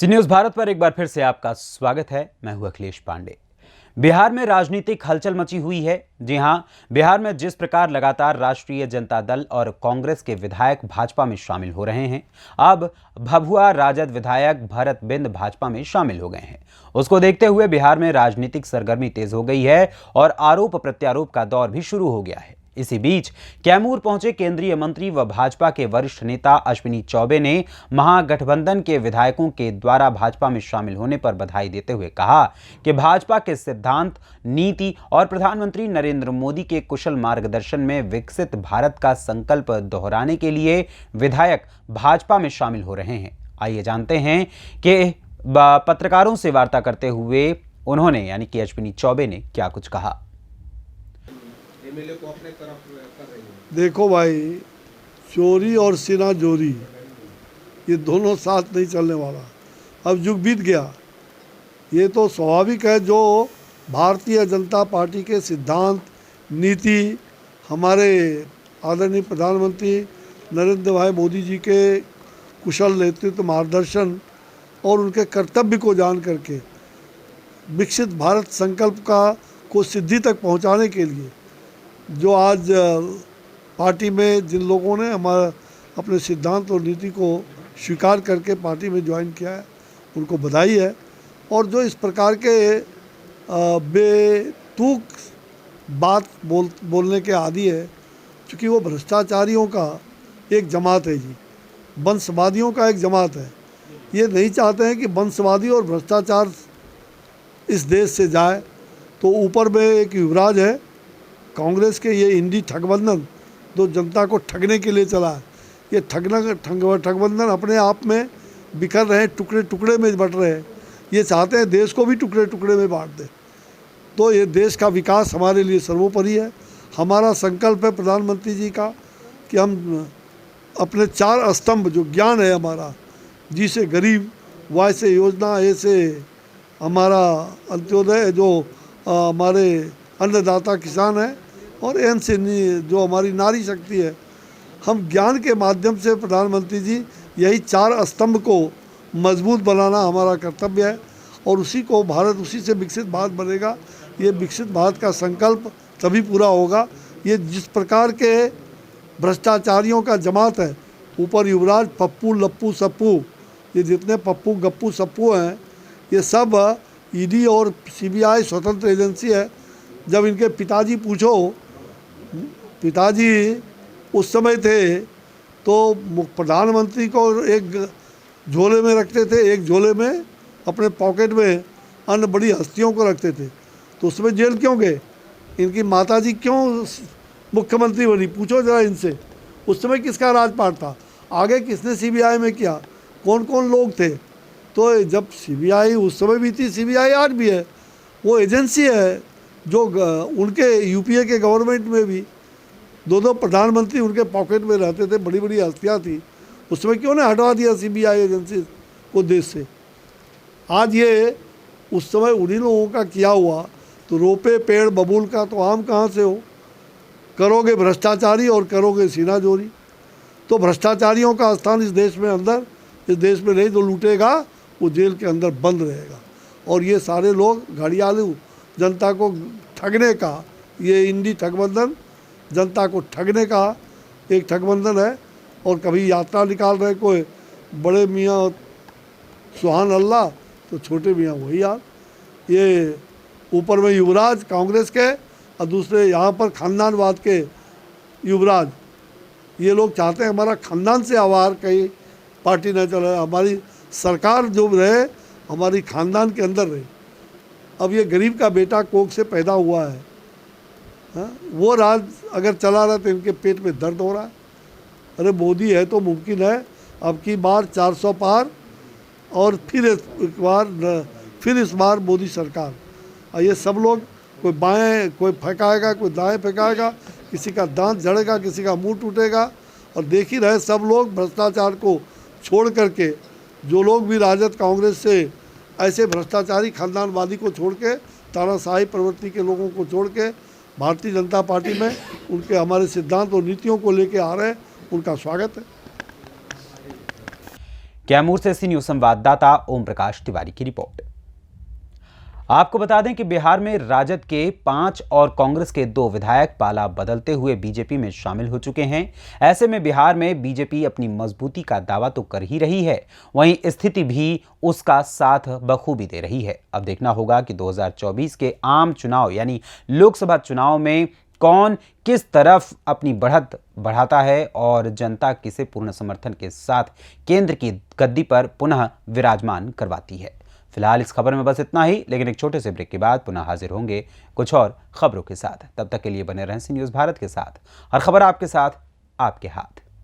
सी news Bharat पर एक बार फिर से आपका स्वागत है। मैं हूं अखिलेश पांडे। बिहार में राजनीतिक हलचल मची हुई है। जी हां, बिहार में जिस प्रकार लगातार राष्ट्रीय जनता दल और कांग्रेस के विधायक भाजपा में शामिल हो रहे हैं, अब भभुआ राजद विधायक भरत बिंद भाजपा में शामिल हो गए हैं। उसको देखते हुए बिहार में राजनीतिक सरगर्मी तेज हो गई है और आरोप प्रत्यारोप का दौर भी शुरू हो गया है। इसी बीच कैमूर पहुंचे केंद्रीय मंत्री व भाजपा के वरिष्ठ नेता अश्विनी चौबे ने महागठबंधन के विधायकों के द्वारा भाजपा में शामिल होने पर बधाई देते हुए कहा कि भाजपा के सिद्धांत, नीति और प्रधानमंत्री नरेंद्र मोदी के कुशल मार्गदर्शन में विकसित भारत का संकल्प दोहराने के लिए विधायक भाजपा में शामिल हो रहे हैं। आइए जानते हैं कि पत्रकारों से वार्ता करते हुए उन्होंने यानी कि अश्विनी चौबे ने क्या कुछ कहा। को अपने तरफ कर रही है। देखो भाई, चोरी और सीना जोरी ये दोनों साथ नहीं चलने वाला। अब युग बीत गया। ये तो स्वाभाविक है, जो भारतीय जनता पार्टी के सिद्धांत, नीति, हमारे आदरणीय प्रधानमंत्री नरेंद्र भाई मोदी जी के कुशल नेतृत्व, मार्गदर्शन और उनके कर्तव्य को जान करके विकसित भारत संकल्प को सिद्धि तक पहुंचाने के लिए जो आज पार्टी में जिन लोगों ने हमारा अपने सिद्धांत और नीति को स्वीकार करके पार्टी में ज्वाइन किया है, उनको बधाई है। और जो इस प्रकार के बेतुक बात बोलने के आदी है, क्योंकि वो भ्रष्टाचारियों का एक जमात है जी, वंशवादियों का एक जमात है। ये नहीं चाहते हैं कि वंशवादी और भ्रष्टाचार इस देश से जाए। तो ऊपर में एक युवराज है कांग्रेस के, ये इंडी ठगबंधन जो जनता को ठगने के लिए चला है। ये ठगबंधन अपने आप में बिखर रहे हैं, टुकड़े टुकड़े में बट रहे हैं। ये चाहते हैं देश को भी टुकड़े टुकड़े में बांट दें। तो ये देश का विकास हमारे लिए सर्वोपरि है। हमारा संकल्प है प्रधानमंत्री जी का कि हम अपने 4 स्तंभ जो ज्ञान है हमारा, जिसे गरीब, वाई से योजना, ए से हमारा अंत्योदय, जो हमारे अन्नदाता किसान है, और एन से जो हमारी नारी शक्ति है, हम ज्ञान के माध्यम से प्रधानमंत्री जी यही 4 स्तंभ को मजबूत बनाना हमारा कर्तव्य है। और उसी को भारत, उसी से विकसित भारत बनेगा। ये विकसित भारत का संकल्प तभी पूरा होगा। ये जिस प्रकार के भ्रष्टाचारियों का जमात है, ऊपर युवराज, पप्पू, लप्पू, सप्पू, ये जितने पप्पू, गप्पू, सप्पू हैं, ये सब ईडी और सीबीआई स्वतंत्र एजेंसी है। जब इनके पिताजी पूछो, पिताजी उस समय थे तो प्रधानमंत्री को एक झोले में रखते थे, एक झोले में अपने पॉकेट में अन्य बड़ी हस्तियों को रखते थे। तो उसमें जेल क्यों गए? इनकी माताजी क्यों मुख्यमंत्री बनी? पूछो जरा इनसे। उस समय किसका राजपाट था? आगे किसने सीबीआई में किया? कौन कौन लोग थे? तो जब सीबीआई उस समय भी थी, सीबीआई आज भी है, वो एजेंसी है जो उनके यूपीए के गवर्नमेंट में भी 2 प्रधानमंत्री उनके पॉकेट में रहते थे, बड़ी बड़ी हस्तियाँ थी। उसमें क्यों ने हटवा दिया सीबीआई एजेंसी को देश से? आज ये उस समय उन्हीं लोगों का किया हुआ, तो रोपे पेड़ बबूल का तो आम कहाँ से हो? करोगे भ्रष्टाचारी और करोगे सीना जोरी। तो भ्रष्टाचारियों का स्थान इस देश में इस देश में नहीं। जो लूटेगा वो जेल के अंदर बंद रहेगा। और ये सारे लोग घड़ियालू जनता को ठगने का, ये इंडी ठगबंधन जनता को ठगने का एक ठगबंधन है। और कभी यात्रा निकाल रहे कोई बड़े मियाँ सुहान अल्लाह, तो छोटे मियाँ वही यार। ये ऊपर में युवराज कांग्रेस के और दूसरे यहाँ पर खानदानवाद के युवराज। ये लोग चाहते हैं हमारा खानदान से आवार कहीं पार्टी न चले, हमारी सरकार जो रहे हमारी खानदान के अंदर रहे। अब ये गरीब का बेटा कोख से पैदा हुआ है, वो राज अगर चला रहा तो इनके पेट में दर्द हो रहा है। अरे मोदी है तो मुमकिन है। अब की बार 400 पार, और फिर इस बार मोदी सरकार। और ये सब लोग, कोई बाएं कोई फेंकाएगा, कोई दाएं फेंकाएगा, किसी का दांत झड़ेगा, किसी का मुंह टूटेगा। और देख ही रहे सब लोग भ्रष्टाचार को छोड़ करके, जो लोग भी राजद कांग्रेस से ऐसे भ्रष्टाचारी खानदानवादी को छोड़ के, तानाशाही प्रवृत्ति के लोगों को छोड़ के भारतीय जनता पार्टी में उनके हमारे सिद्धांत और नीतियों को लेके आ रहे हैं, उनका स्वागत है। कैमूर से सी न्यूज संवाददाता ओम प्रकाश तिवारी की रिपोर्ट। आपको बता दें कि बिहार में राजद के 5 और कांग्रेस के 2 विधायक पाला बदलते हुए बीजेपी में शामिल हो चुके हैं। ऐसे में बिहार में बीजेपी अपनी मजबूती का दावा तो कर ही रही है, वहीं स्थिति भी उसका साथ बखूबी दे रही है। अब देखना होगा कि 2024 के आम चुनाव यानी लोकसभा चुनाव में कौन किस तरफ अपनी बढ़त बढ़ाता है और जनता किसे पूर्ण समर्थन के साथ केंद्र की गद्दी पर पुनः विराजमान करवाती है। फिलहाल इस खबर में बस इतना ही, लेकिन एक छोटे से ब्रेक के बाद पुनः हाजिर होंगे कुछ और खबरों के साथ। तब तक के लिए बने रहें सी न्यूज़ भारत के साथ। हर खबर आपके साथ, आपके हाथ।